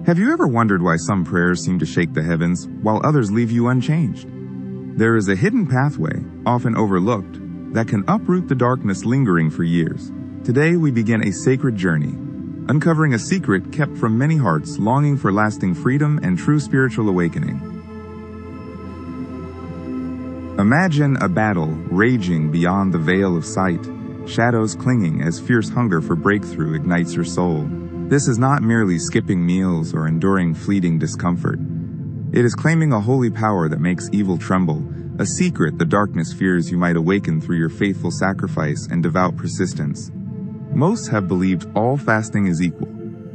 Have you ever wondered why some prayers seem to shake the heavens while others leave you unchanged? There is a hidden pathway, often overlooked, that can uproot the darkness lingering for years. Today we begin a sacred journey, uncovering a secret kept from many hearts longing for lasting freedom and true spiritual awakening. Imagine a battle raging beyond the veil of sight, shadows clinging as fierce hunger for breakthrough ignites your soul. This is not merely skipping meals or enduring fleeting discomfort. It is claiming a holy power that makes evil tremble, a secret the darkness fears you might awaken through your faithful sacrifice and devout persistence. Most have believed all fasting is equal,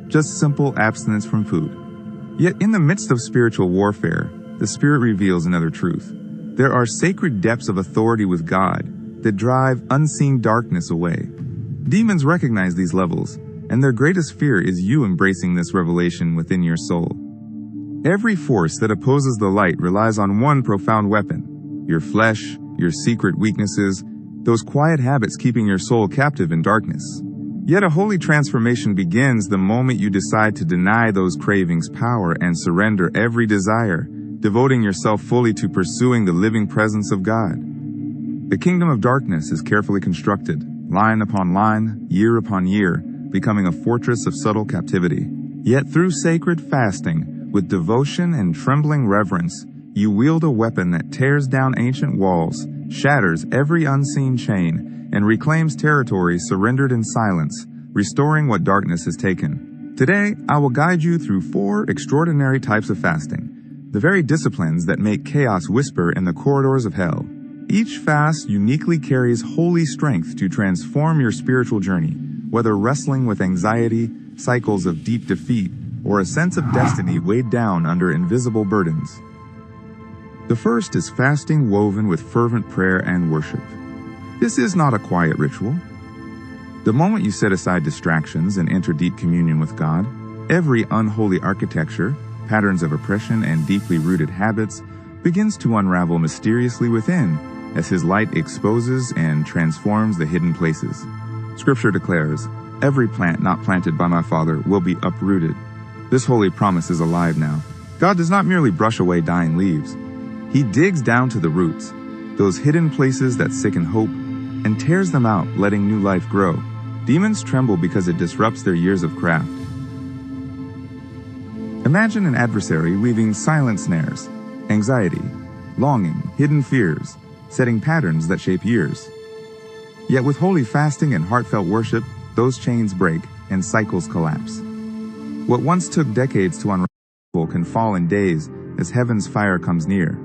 just simple abstinence from food. Yet in the midst of spiritual warfare, the Spirit reveals another truth. There are sacred depths of authority with God that drive unseen darkness away. Demons recognize these levels, and their greatest fear is you embracing this revelation within your soul. Every force that opposes the light relies on one profound weapon: your flesh, your secret weaknesses, those quiet habits keeping your soul captive in darkness. Yet a holy transformation begins the moment you decide to deny those cravings power and surrender every desire, devoting yourself fully to pursuing the living presence of God. The kingdom of darkness is carefully constructed, line upon line, year upon year, becoming a fortress of subtle captivity. Yet through sacred fasting, with devotion and trembling reverence, you wield a weapon that tears down ancient walls, shatters every unseen chain, and reclaims territory surrendered in silence, restoring what darkness has taken. Today, I will guide you through 4 extraordinary types of fasting, the very disciplines that make chaos whisper in the corridors of hell. Each fast uniquely carries holy strength to transform your spiritual journey, whether wrestling with anxiety, cycles of deep defeat, or a sense of destiny weighed down under invisible burdens. The first is fasting woven with fervent prayer and worship. This is not a quiet ritual. The moment you set aside distractions and enter deep communion with God, every unholy architecture, patterns of oppression, and deeply rooted habits begins to unravel mysteriously within as His light exposes and transforms the hidden places. Scripture declares, "Every plant not planted by my Father will be uprooted." This holy promise is alive now. God does not merely brush away dying leaves. He digs down to the roots, those hidden places that sicken hope, and tears them out, letting new life grow. Demons tremble because it disrupts their years of craft. Imagine an adversary weaving silent snares, anxiety, longing, hidden fears, setting patterns that shape years. Yet with holy fasting and heartfelt worship, those chains break and cycles collapse. What once took decades to unravel can fall in days as heaven's fire comes near.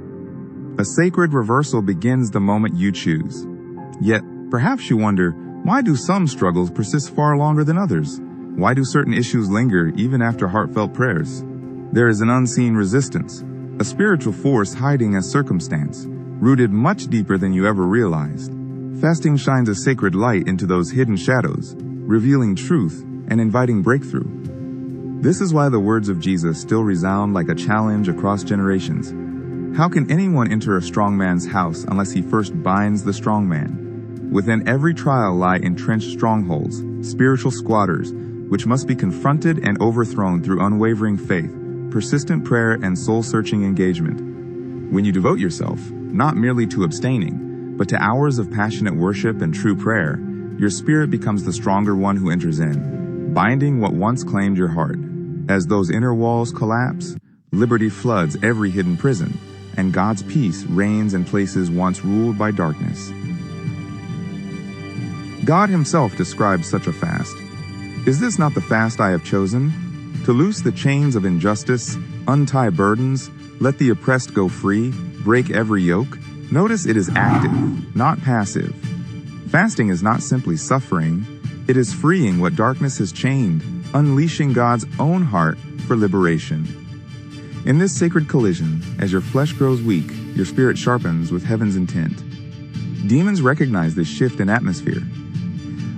A sacred reversal begins the moment you choose. Yet, perhaps you wonder, why do some struggles persist far longer than others? Why do certain issues linger even after heartfelt prayers? There is an unseen resistance, a spiritual force hiding as circumstance, rooted much deeper than you ever realized. Fasting shines a sacred light into those hidden shadows, revealing truth and inviting breakthrough. This is why the words of Jesus still resound like a challenge across generations. How can anyone enter a strong man's house unless he first binds the strong man? Within every trial lie entrenched strongholds, spiritual squatters, which must be confronted and overthrown through unwavering faith, persistent prayer, and soul-searching engagement. When you devote yourself, not merely to abstaining, but to hours of passionate worship and true prayer, your spirit becomes the stronger one who enters in, binding what once claimed your heart. As those inner walls collapse, liberty floods every hidden prison, and God's peace reigns in places once ruled by darkness. God Himself describes such a fast. "Is this not the fast I have chosen? To loose the chains of injustice, untie burdens, let the oppressed go free, break every yoke." Notice it is active, not passive. Fasting is not simply suffering, it is freeing what darkness has chained, unleashing God's own heart for liberation. In this sacred collision, as your flesh grows weak, your spirit sharpens with heaven's intent. Demons recognize this shift in atmosphere.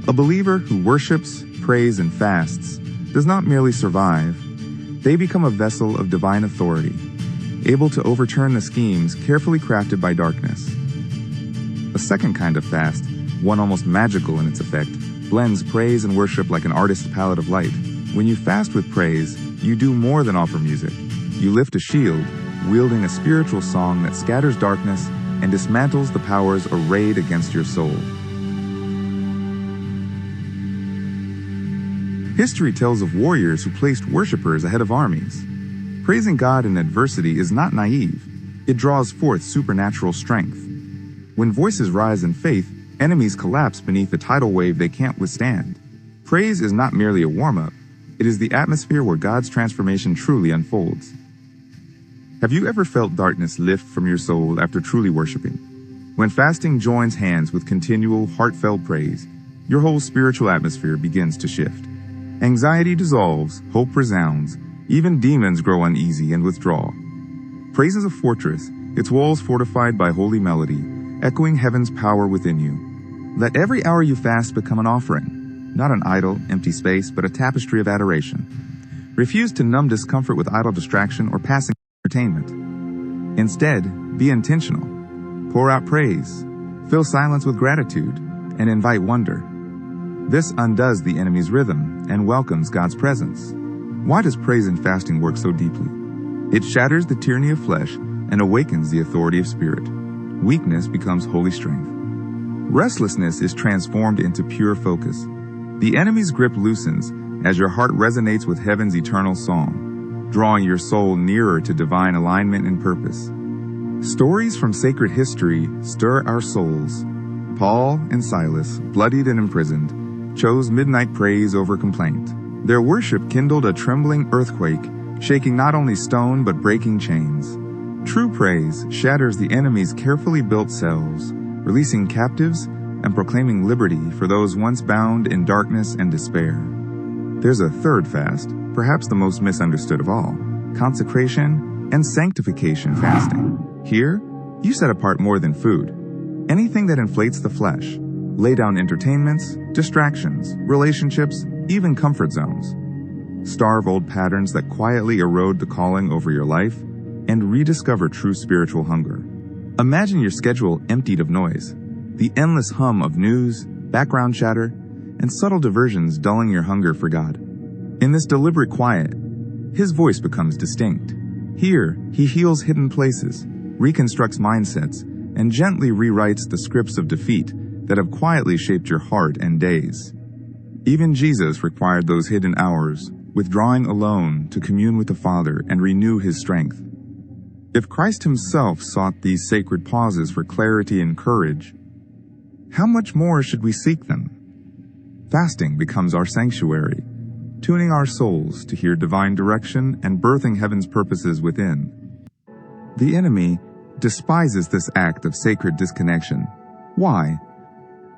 A believer who worships, prays, and fasts does not merely survive. They become a vessel of divine authority, able to overturn the schemes carefully crafted by darkness. A second kind of fast, one almost magical in its effect, blends praise and worship like an artist's palette of light. When you fast with praise, you do more than offer music. You lift a shield, wielding a spiritual song that scatters darkness and dismantles the powers arrayed against your soul. History tells of warriors who placed worshipers ahead of armies. Praising God in adversity is not naive. It draws forth supernatural strength. When voices rise in faith, enemies collapse beneath a tidal wave they can't withstand. Praise is not merely a warm-up. It is the atmosphere where God's transformation truly unfolds. Have you ever felt darkness lift from your soul after truly worshiping? When fasting joins hands with continual, heartfelt praise, your whole spiritual atmosphere begins to shift. Anxiety dissolves, hope resounds, even demons grow uneasy and withdraw. Praise is a fortress, its walls fortified by holy melody, echoing heaven's power within you. Let every hour you fast become an offering, not an idle, empty space, but a tapestry of adoration. Refuse to numb discomfort with idle distraction or passing entertainment. Instead, be intentional. Pour out praise, fill silence with gratitude, and invite wonder. This undoes the enemy's rhythm and welcomes God's presence. Why does praise and fasting work so deeply? It shatters the tyranny of flesh and awakens the authority of spirit. Weakness becomes holy strength. Restlessness is transformed into pure focus. The enemy's grip loosens as your heart resonates with heaven's eternal song, drawing your soul nearer to divine alignment and purpose. Stories from sacred history stir our souls. Paul and Silas, bloodied and imprisoned, chose midnight praise over complaint. Their worship kindled a trembling earthquake, shaking not only stone but breaking chains. True praise shatters the enemy's carefully built cells, releasing captives and proclaiming liberty for those once bound in darkness and despair. There's a third fast, perhaps the most misunderstood of all: consecration and sanctification fasting. Here, you set apart more than food. Anything that inflates the flesh. Lay down entertainments, distractions, relationships, even comfort zones. Starve old patterns that quietly erode the calling over your life and rediscover true spiritual hunger. Imagine your schedule emptied of noise, the endless hum of news, background chatter, and subtle diversions dulling your hunger for God. In this deliberate quiet, His voice becomes distinct. Here, He heals hidden places, reconstructs mindsets, and gently rewrites the scripts of defeat that have quietly shaped your heart and days. Even Jesus required those hidden hours, withdrawing alone to commune with the Father and renew His strength. If Christ Himself sought these sacred pauses for clarity and courage, how much more should we seek them? Fasting becomes our sanctuary, tuning our souls to hear divine direction and birthing heaven's purposes within. The enemy despises this act of sacred disconnection. Why?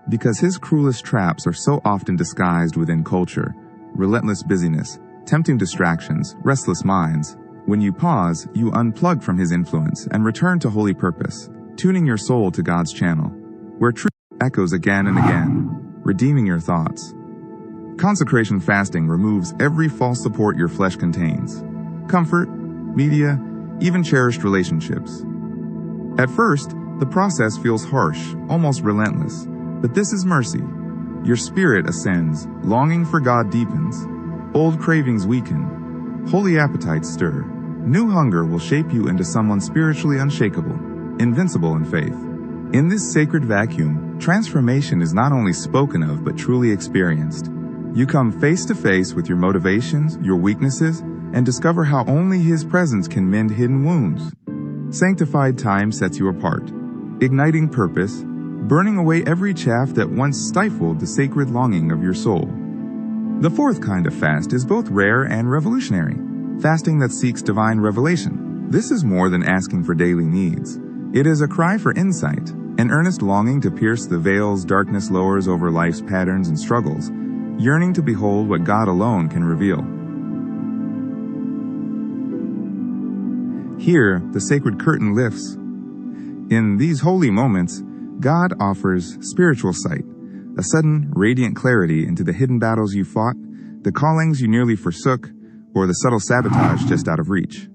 Because his cruelest traps are so often disguised within culture, relentless busyness, tempting distractions, restless minds. When you pause, you unplug from his influence and return to holy purpose, tuning your soul to God's channel, where truth echoes again and again, redeeming your thoughts. Consecration fasting removes every false support your flesh contains: comfort, media, even cherished relationships. At first, the process feels harsh, almost relentless, but this is mercy. Your spirit ascends, longing for God deepens, old cravings weaken, holy appetites stir. New hunger will shape you into someone spiritually unshakable, invincible in faith. In this sacred vacuum, transformation is not only spoken of but truly experienced. You come face to face with your motivations, your weaknesses, and discover how only His presence can mend hidden wounds. Sanctified time sets you apart, igniting purpose, burning away every chaff that once stifled the sacred longing of your soul. The fourth kind of fast is both rare and revolutionary: fasting that seeks divine revelation. This is more than asking for daily needs. It is a cry for insight, an earnest longing to pierce the veils darkness lowers over life's patterns and struggles, yearning to behold what God alone can reveal. Here, the sacred curtain lifts. In these holy moments, God offers spiritual sight, a sudden, radiant clarity into the hidden battles you fought, the callings you nearly forsook, or the subtle sabotage just out of reach.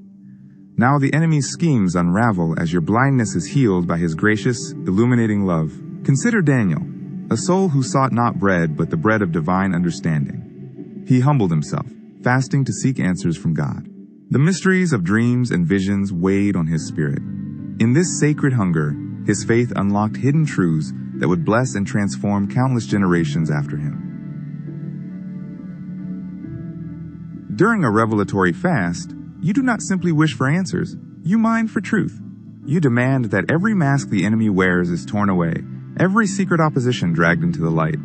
Now the enemy's schemes unravel as your blindness is healed by His gracious, illuminating love. Consider Daniel, a soul who sought not bread but the bread of divine understanding. He humbled himself, fasting to seek answers from God. The mysteries of dreams and visions weighed on his spirit. In this sacred hunger, his faith unlocked hidden truths that would bless and transform countless generations after him. During a revelatory fast, you do not simply wish for answers, you mine for truth. You demand that every mask the enemy wears is torn away, every secret opposition dragged into the light.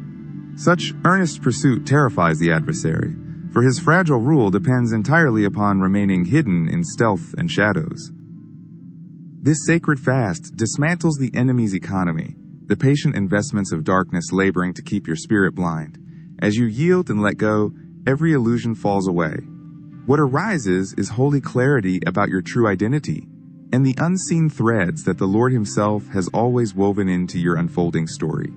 Such earnest pursuit terrifies the adversary, for his fragile rule depends entirely upon remaining hidden in stealth and shadows. This sacred fast dismantles the enemy's economy, the patient investments of darkness laboring to keep your spirit blind. As you yield and let go, every illusion falls away. What arises is holy clarity about your true identity, and the unseen threads that the Lord himself has always woven into your unfolding story.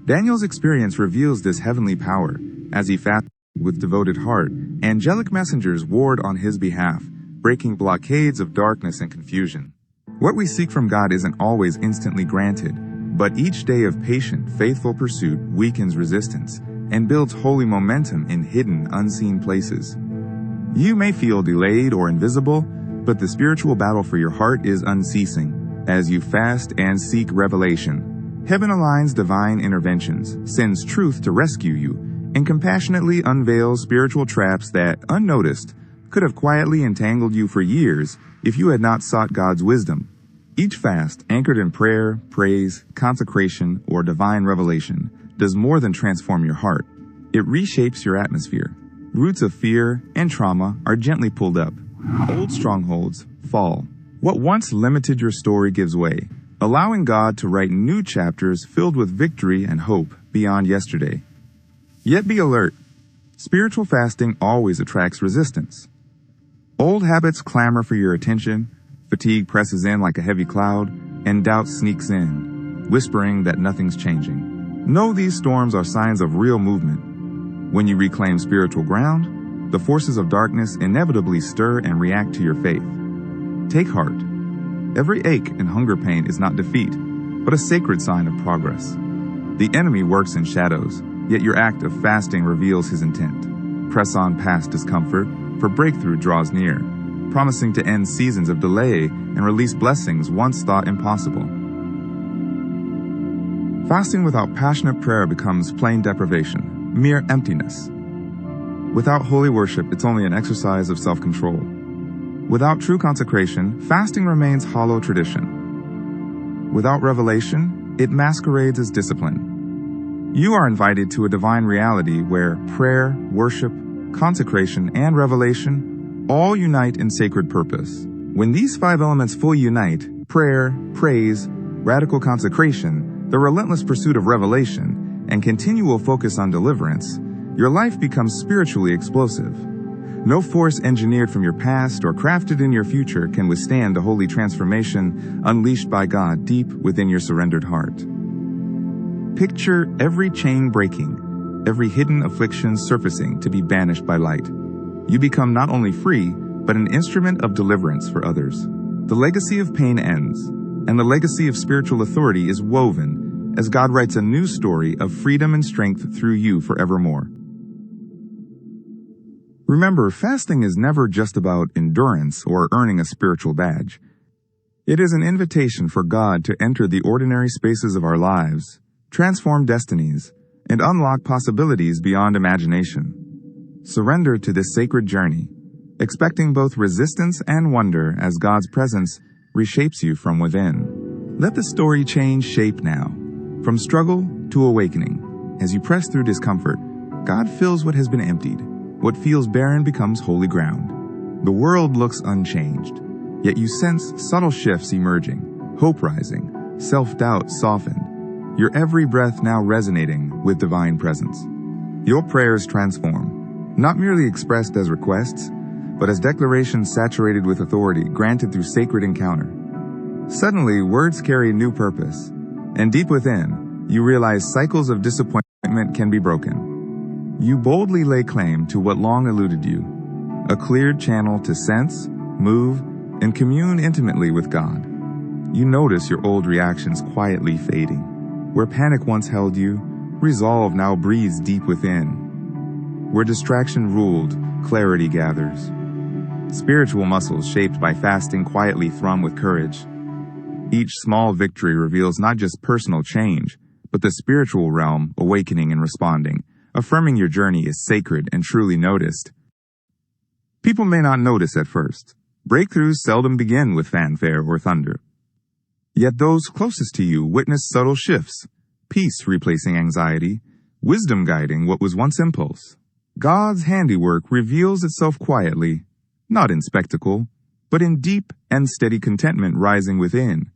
Daniel's experience reveals this heavenly power. As he fasted with devoted heart, angelic messengers warred on his behalf, breaking blockades of darkness and confusion. What we seek from God isn't always instantly granted, but each day of patient, faithful pursuit weakens resistance and builds holy momentum in hidden, unseen places. You may feel delayed or invisible, but the spiritual battle for your heart is unceasing. As you fast and seek revelation, heaven aligns divine interventions, sends truth to rescue you, and compassionately unveils spiritual traps that, unnoticed, could have quietly entangled you for years if you had not sought God's wisdom. Each fast, anchored in prayer, praise, consecration, or divine revelation, does more than transform your heart. It reshapes your atmosphere. Roots of fear and trauma are gently pulled up. Old strongholds fall. What once limited your story gives way, allowing God to write new chapters filled with victory and hope beyond yesterday. Yet be alert. Spiritual fasting always attracts resistance. Old habits clamor for your attention, fatigue presses in like a heavy cloud, and doubt sneaks in, whispering that nothing's changing. Know these storms are signs of real movement. When you reclaim spiritual ground, the forces of darkness inevitably stir and react to your faith. Take heart. Every ache and hunger pain is not defeat, but a sacred sign of progress. The enemy works in shadows, yet your act of fasting reveals his intent. Press on past discomfort, for breakthrough draws near, promising to end seasons of delay and release blessings once thought impossible. Fasting without passionate prayer becomes plain deprivation, mere emptiness. Without holy worship, it's only an exercise of self-control. Without true consecration, fasting remains hollow tradition. Without revelation, it masquerades as discipline. You are invited to a divine reality where prayer, worship, consecration, and revelation all unite in sacred purpose. When these 5 elements fully unite, prayer, praise, radical consecration, the relentless pursuit of revelation, and continual focus on deliverance, your life becomes spiritually explosive. No force engineered from your past or crafted in your future can withstand the holy transformation unleashed by God deep within your surrendered heart. Picture every chain breaking, every hidden affliction surfacing to be banished by light. You become not only free, but an instrument of deliverance for others. The legacy of pain ends, and the legacy of spiritual authority is woven as God writes a new story of freedom and strength through you forevermore. Remember, fasting is never just about endurance or earning a spiritual badge. It is an invitation for God to enter the ordinary spaces of our lives, transform destinies, and unlock possibilities beyond imagination. Surrender to this sacred journey, expecting both resistance and wonder as God's presence reshapes you from within. Let the story change shape now, from struggle to awakening. As you press through discomfort, God fills what has been emptied. What feels barren becomes holy ground. The world looks unchanged, yet you sense subtle shifts emerging, hope rising, self-doubt softened, your every breath now resonating with divine presence. Your prayers transform, not merely expressed as requests, but as declarations saturated with authority granted through sacred encounter. Suddenly, words carry new purpose, and deep within, you realize cycles of disappointment can be broken. You boldly lay claim to what long eluded you, a cleared channel to sense, move, and commune intimately with God. You notice your old reactions quietly fading. Where panic once held you, resolve now breathes deep within. Where distraction ruled, clarity gathers. Spiritual muscles shaped by fasting quietly thrum with courage. Each small victory reveals not just personal change, but the spiritual realm awakening and responding, affirming your journey is sacred and truly noticed. People may not notice at first. Breakthroughs seldom begin with fanfare or thunder. Yet those closest to you witness subtle shifts, peace replacing anxiety, wisdom guiding what was once impulse. God's handiwork reveals itself quietly, not in spectacle, but in deep and steady contentment rising within,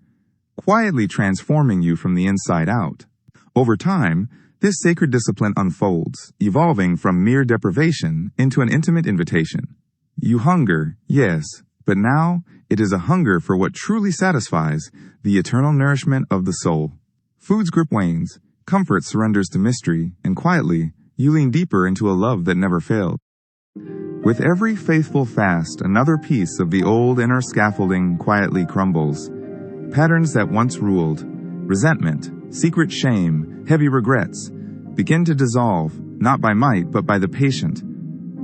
quietly transforming you from the inside out. Over time, this sacred discipline unfolds, evolving from mere deprivation into an intimate invitation. You hunger, yes, but now it is a hunger for what truly satisfies, the eternal nourishment of the soul. Food's grip wanes, comfort surrenders to mystery, and quietly, you lean deeper into a love that never failed. With every faithful fast, another piece of the old inner scaffolding quietly crumbles. Patterns that once ruled, resentment, secret shame, heavy regrets, begin to dissolve, not by might, but by the patient,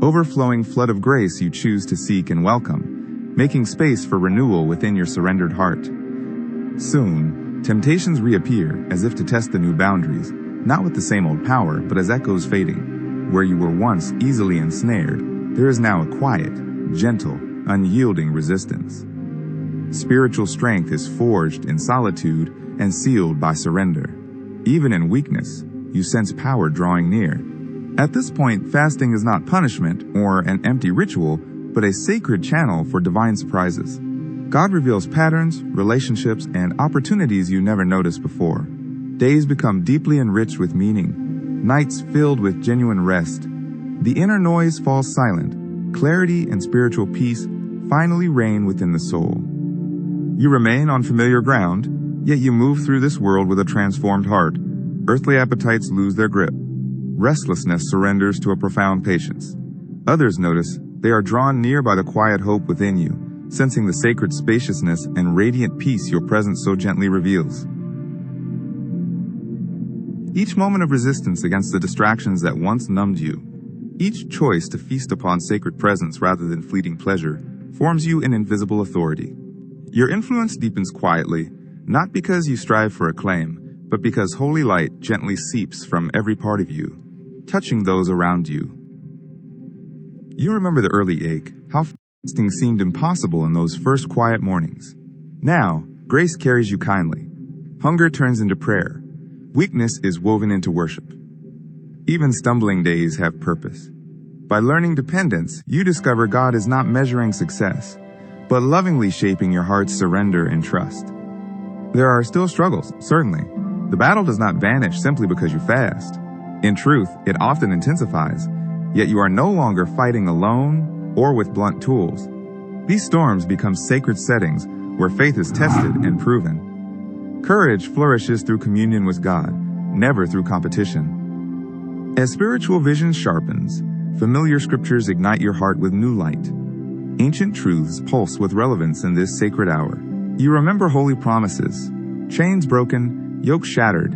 overflowing flood of grace you choose to seek and welcome, making space for renewal within your surrendered heart. Soon, temptations reappear as if to test the new boundaries, not with the same old power, but as echoes fading. Where you were once easily ensnared, there is now a quiet, gentle, unyielding resistance. Spiritual strength is forged in solitude and sealed by surrender. Even in weakness, you sense power drawing near. At this point, fasting is not punishment or an empty ritual, but a sacred channel for divine surprises. God reveals patterns, relationships, and opportunities you never noticed before. Days become deeply enriched with meaning, nights filled with genuine rest. The inner noise falls silent. Clarity and spiritual peace finally reign within the soul. You remain on familiar ground, yet you move through this world with a transformed heart. Earthly appetites lose their grip. Restlessness surrenders to a profound patience. Others notice they are drawn near by the quiet hope within you, sensing the sacred spaciousness and radiant peace your presence so gently reveals. Each moment of resistance against the distractions that once numbed you, each choice to feast upon sacred presence rather than fleeting pleasure, forms you in invisible authority. Your influence deepens quietly, not because you strive for acclaim, but because holy light gently seeps from every part of you, touching those around you. You remember the early ache, how fasting seemed impossible in those first quiet mornings. Now, grace carries you kindly. Hunger turns into prayer. Weakness is woven into worship. Even stumbling days have purpose. By learning dependence, you discover God is not measuring success, but lovingly shaping your heart's surrender and trust. There are still struggles, certainly. The battle does not vanish simply because you fast. In truth, it often intensifies, yet you are no longer fighting alone or with blunt tools. These storms become sacred settings where faith is tested and proven. Courage flourishes through communion with God, never through competition. As spiritual vision sharpens, familiar scriptures ignite your heart with new light. Ancient truths pulse with relevance in this sacred hour. You remember holy promises, chains broken, yokes shattered,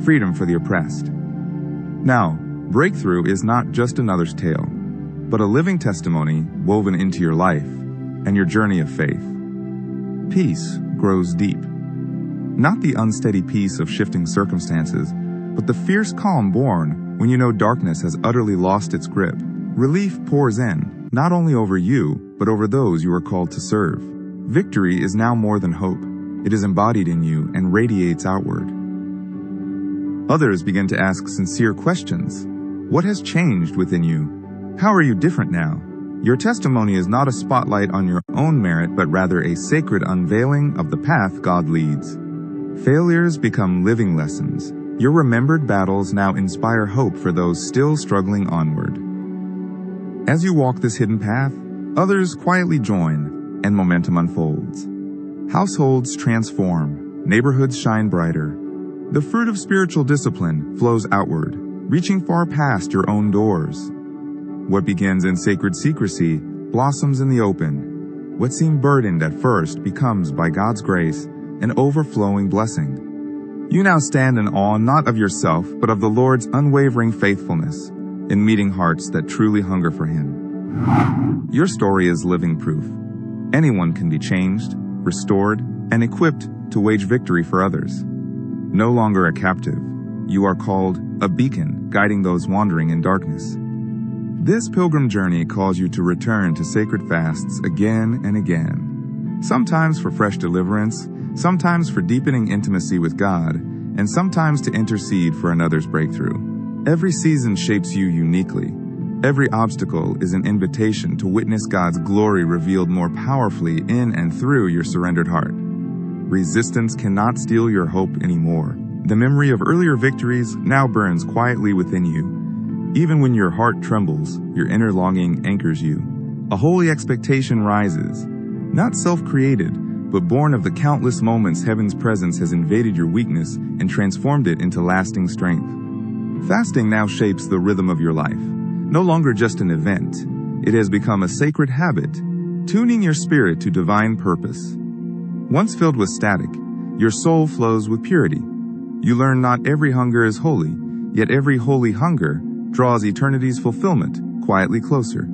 freedom for the oppressed. Now, breakthrough is not just another's tale, but a living testimony woven into your life and your journey of faith. Peace grows deep. Not the unsteady peace of shifting circumstances, but the fierce calm born when you know darkness has utterly lost its grip. Relief pours in, not only over you, but over those you are called to serve. Victory is now more than hope. It is embodied in you and radiates outward. Others begin to ask sincere questions. What has changed within you? How are you different now? Your testimony is not a spotlight on your own merit, but rather a sacred unveiling of the path God leads. Failures become living lessons. Your remembered battles now inspire hope for those still struggling onward. As you walk this hidden path, others quietly join, and momentum unfolds. Households transform, neighborhoods shine brighter. The fruit of spiritual discipline flows outward, reaching far past your own doors. What begins in sacred secrecy blossoms in the open. What seemed burdened at first becomes, by God's grace, an overflowing blessing. You now stand in awe not of yourself, but of the Lord's unwavering faithfulness in meeting hearts that truly hunger for Him. Your story is living proof. Anyone can be changed, restored, and equipped to wage victory for others. No longer a captive, you are called a beacon guiding those wandering in darkness. This pilgrim journey calls you to return to sacred fasts again and again. Sometimes for fresh deliverance, sometimes for deepening intimacy with God, and sometimes to intercede for another's breakthrough. Every season shapes you uniquely. Every obstacle is an invitation to witness God's glory revealed more powerfully in and through your surrendered heart. Resistance cannot steal your hope anymore. The memory of earlier victories now burns quietly within you. Even when your heart trembles, your inner longing anchors you. A holy expectation rises, not self-created, but born of the countless moments heaven's presence has invaded your weakness and transformed it into lasting strength. Fasting now shapes the rhythm of your life. No longer just an event, it has become a sacred habit, tuning your spirit to divine purpose. Once filled with static, your soul flows with purity. You learn not every hunger is holy, yet every holy hunger draws eternity's fulfillment quietly closer.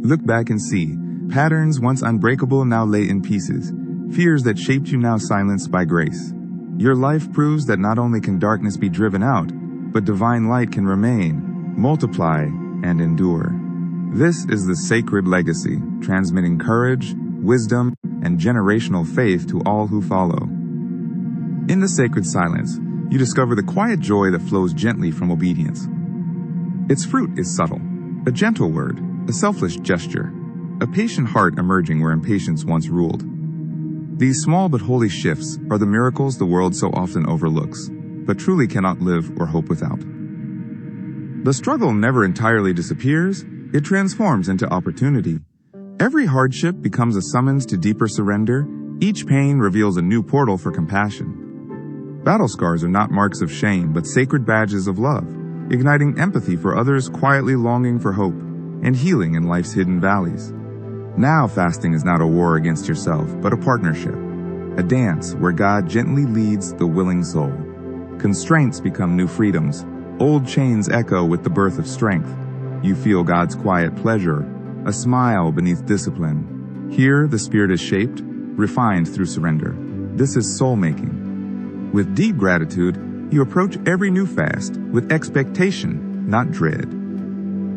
Look back and see, patterns once unbreakable now lay in pieces, fears that shaped you now silenced by grace. Your life proves that not only can darkness be driven out, but divine light can remain, multiply, and endure. This is the sacred legacy, transmitting courage, wisdom, and generational faith to all who follow. In the sacred silence, you discover the quiet joy that flows gently from obedience. Its fruit is subtle, a gentle word, a selfless gesture, a patient heart emerging where impatience once ruled. These small but holy shifts are the miracles the world so often overlooks, but truly cannot live or hope without. The struggle never entirely disappears, it transforms into opportunity. Every hardship becomes a summons to deeper surrender, each pain reveals a new portal for compassion. Battle scars are not marks of shame, but sacred badges of love, igniting empathy for others quietly longing for hope, and healing in life's hidden valleys. Now fasting is not a war against yourself, but a partnership, a dance where God gently leads the willing soul. Constraints become new freedoms. Old chains echo with the birth of strength. You feel God's quiet pleasure, a smile beneath discipline. Here, the spirit is shaped, refined through surrender. This is soul-making. With deep gratitude, you approach every new fast with expectation, not dread.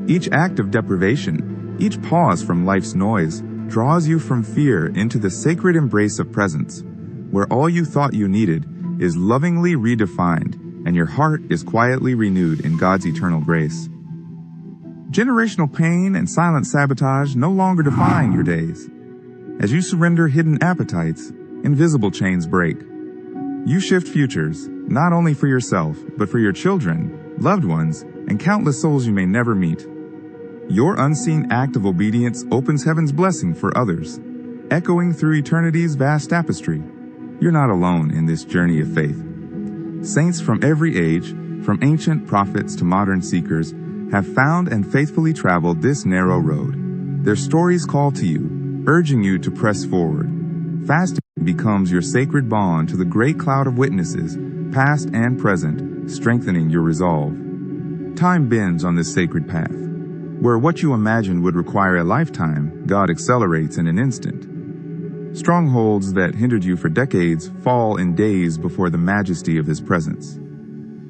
Each act of deprivation, each pause from life's noise, draws you from fear into the sacred embrace of presence, where all you thought you needed is lovingly redefined, and your heart is quietly renewed in God's eternal grace. Generational pain and silent sabotage no longer define your days. As you surrender hidden appetites, invisible chains break. You shift futures, not only for yourself, but for your children, loved ones, and countless souls you may never meet. Your unseen act of obedience opens heaven's blessing for others, echoing through eternity's vast tapestry. You're not alone in this journey of faith. Saints from every age, from ancient prophets to modern seekers, have found and faithfully traveled this narrow road. Their stories call to you, urging you to press forward. Fasting becomes your sacred bond to the great cloud of witnesses, past and present, strengthening your resolve. Time bends on this sacred path, where what you imagined would require a lifetime, God accelerates in an instant. Strongholds that hindered you for decades fall in days before the majesty of His presence.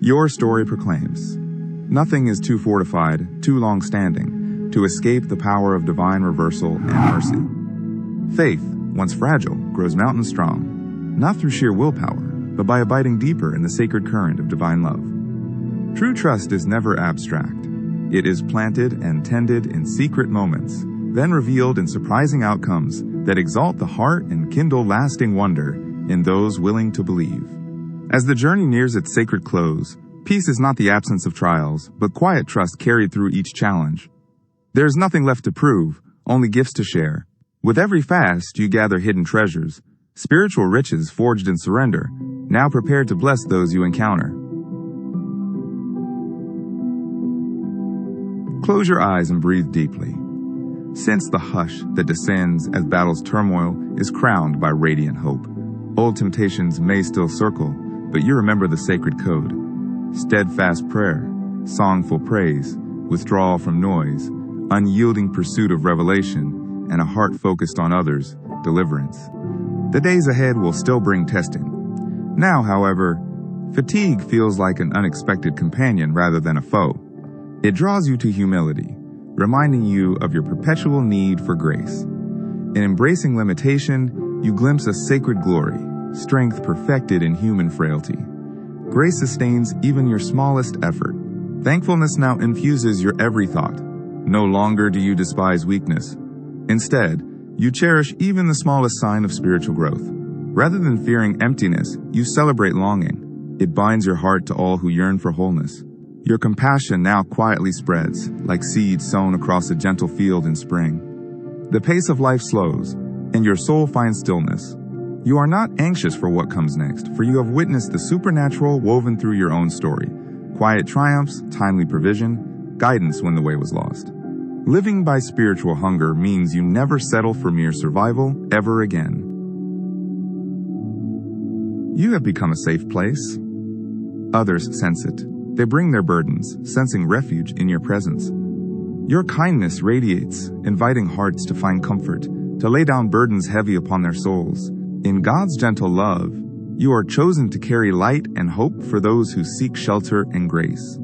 Your story proclaims, nothing is too fortified, too long-standing, to escape the power of divine reversal and mercy. Faith, once fragile, grows mountain strong, not through sheer willpower, but by abiding deeper in the sacred current of divine love. True trust is never abstract. It is planted and tended in secret moments, then revealed in surprising outcomes that exalt the heart and kindle lasting wonder in those willing to believe. As the journey nears its sacred close, peace is not the absence of trials, but quiet trust carried through each challenge. There is nothing left to prove, only gifts to share. With every fast, you gather hidden treasures, spiritual riches forged in surrender, now prepared to bless those you encounter. Close your eyes and breathe deeply. Sense the hush that descends as battle's turmoil is crowned by radiant hope. Old temptations may still circle, but you remember the sacred code. Steadfast prayer, songful praise, withdrawal from noise, unyielding pursuit of revelation, and a heart focused on others, deliverance. The days ahead will still bring testing. Now, however, fatigue feels like an unexpected companion rather than a foe. It draws you to humility, reminding you of your perpetual need for grace. In embracing limitation, you glimpse a sacred glory, strength perfected in human frailty. Grace sustains even your smallest effort. Thankfulness now infuses your every thought. No longer do you despise weakness. Instead, you cherish even the smallest sign of spiritual growth. Rather than fearing emptiness, you celebrate longing. It binds your heart to all who yearn for wholeness. Your compassion now quietly spreads, like seeds sown across a gentle field in spring. The pace of life slows, and your soul finds stillness. You are not anxious for what comes next, for you have witnessed the supernatural woven through your own story. Quiet triumphs, timely provision, guidance when the way was lost. Living by spiritual hunger means you never settle for mere survival ever again. You have become a safe place. Others sense it. They bring their burdens, sensing refuge in your presence. Your kindness radiates, inviting hearts to find comfort, to lay down burdens heavy upon their souls. In God's gentle love, you are chosen to carry light and hope for those who seek shelter and grace.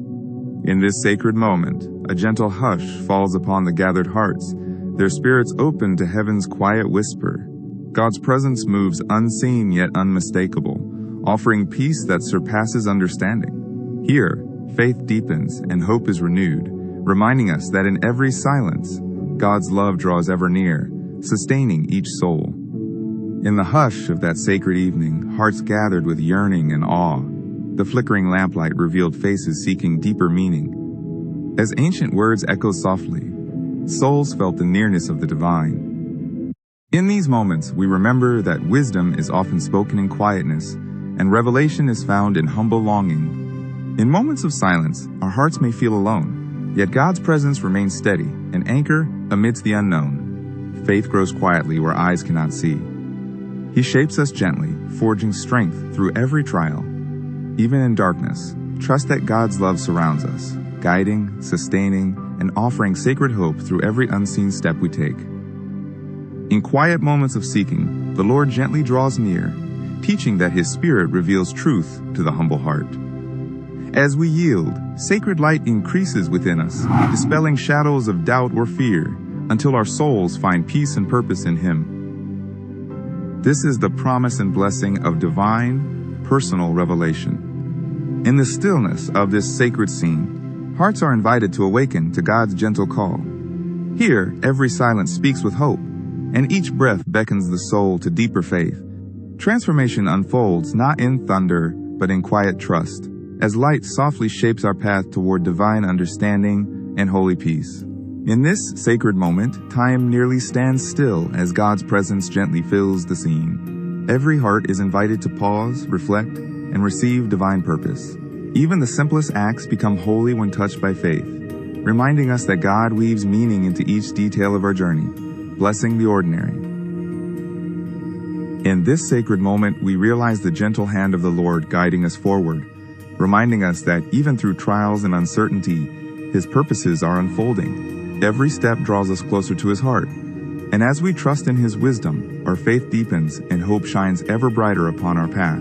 In this sacred moment, a gentle hush falls upon the gathered hearts, their spirits open to heaven's quiet whisper. God's presence moves unseen yet unmistakable, offering peace that surpasses understanding. Here, faith deepens and hope is renewed, reminding us that in every silence, God's love draws ever near, sustaining each soul. In the hush of that sacred evening, hearts gathered with yearning and awe. The flickering lamplight revealed faces seeking deeper meaning. As ancient words echoed softly, souls felt the nearness of the divine. In these moments, we remember that wisdom is often spoken in quietness, and revelation is found in humble longing. In moments of silence, our hearts may feel alone, yet God's presence remains steady, an anchor amidst the unknown. Faith grows quietly where eyes cannot see. He shapes us gently, forging strength through every trial. Even in darkness, trust that God's love surrounds us, guiding, sustaining, and offering sacred hope through every unseen step we take. In quiet moments of seeking, the Lord gently draws near, teaching that His Spirit reveals truth to the humble heart. As we yield, sacred light increases within us, dispelling shadows of doubt or fear, until our souls find peace and purpose in Him. This is the promise and blessing of divine, personal revelation. In the stillness of this sacred scene, hearts are invited to awaken to God's gentle call. Here, every silence speaks with hope, and each breath beckons the soul to deeper faith. Transformation unfolds not in thunder, but in quiet trust, as light softly shapes our path toward divine understanding and holy peace. In this sacred moment, time nearly stands still as God's presence gently fills the scene. Every heart is invited to pause, reflect, and receive divine purpose. Even the simplest acts become holy when touched by faith, reminding us that God weaves meaning into each detail of our journey, blessing the ordinary. In this sacred moment, we realize the gentle hand of the Lord guiding us forward, reminding us that even through trials and uncertainty, His purposes are unfolding. Every step draws us closer to His heart. And as we trust in His wisdom, our faith deepens and hope shines ever brighter upon our path.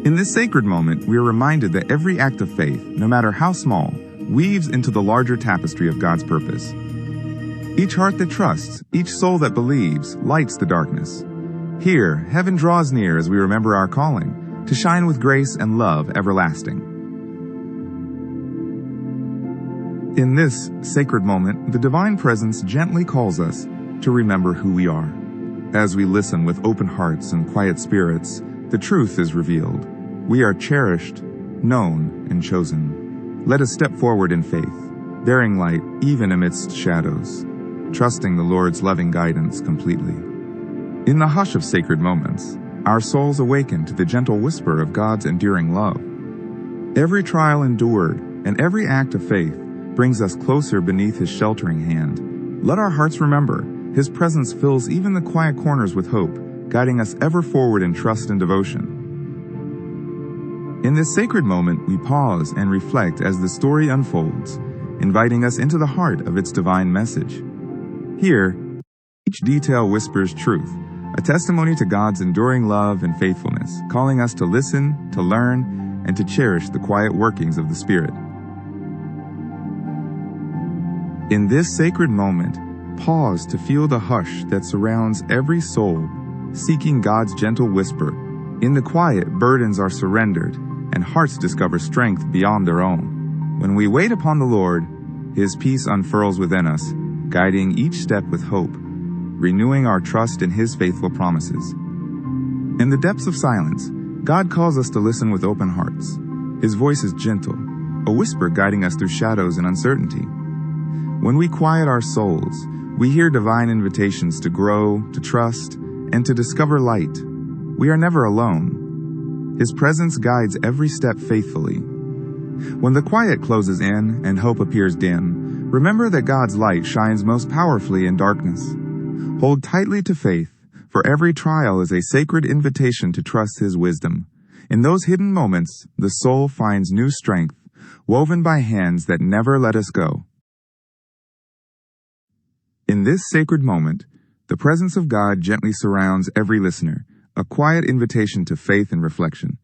In this sacred moment, we are reminded that every act of faith, no matter how small, weaves into the larger tapestry of God's purpose. Each heart that trusts, each soul that believes, lights the darkness. Here, heaven draws near as we remember our calling, to shine with grace and love everlasting. In this sacred moment, the divine presence gently calls us to remember who we are. As we listen with open hearts and quiet spirits, the truth is revealed. We are cherished, known, and chosen. Let us step forward in faith, bearing light even amidst shadows, trusting the Lord's loving guidance completely. In the hush of sacred moments, our souls awaken to the gentle whisper of God's enduring love. Every trial endured and every act of faith brings us closer beneath His sheltering hand. Let our hearts remember, His presence fills even the quiet corners with hope, guiding us ever forward in trust and devotion. In this sacred moment, we pause and reflect as the story unfolds. inviting us into the heart of its divine message. Here, each detail whispers truth, a testimony to God's enduring love and faithfulness, calling us to listen, to learn, and to cherish the quiet workings of the Spirit. In this sacred moment, pause to feel the hush that surrounds every soul, seeking God's gentle whisper. In the quiet, burdens are surrendered, and hearts discover strength beyond their own. When we wait upon the Lord, His peace unfurls within us, guiding each step with hope, renewing our trust in His faithful promises. In the depths of silence, God calls us to listen with open hearts. His voice is gentle, a whisper guiding us through shadows and uncertainty. When we quiet our souls, we hear divine invitations to grow, to trust, and to discover light. We are never alone. His presence guides every step faithfully. When the quiet closes in and hope appears dim, remember that God's light shines most powerfully in darkness. Hold tightly to faith, for every trial is a sacred invitation to trust His wisdom. In those hidden moments, the soul finds new strength, woven by hands that never let us go. In this sacred moment, the presence of God gently surrounds every listener, a quiet invitation to faith and reflection.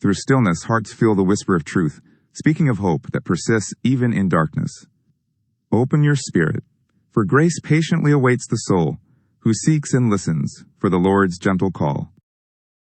Through stillness, hearts feel the whisper of truth, speaking of hope that persists even in darkness. Open your spirit, for grace patiently awaits the soul who seeks and listens for the Lord's gentle call.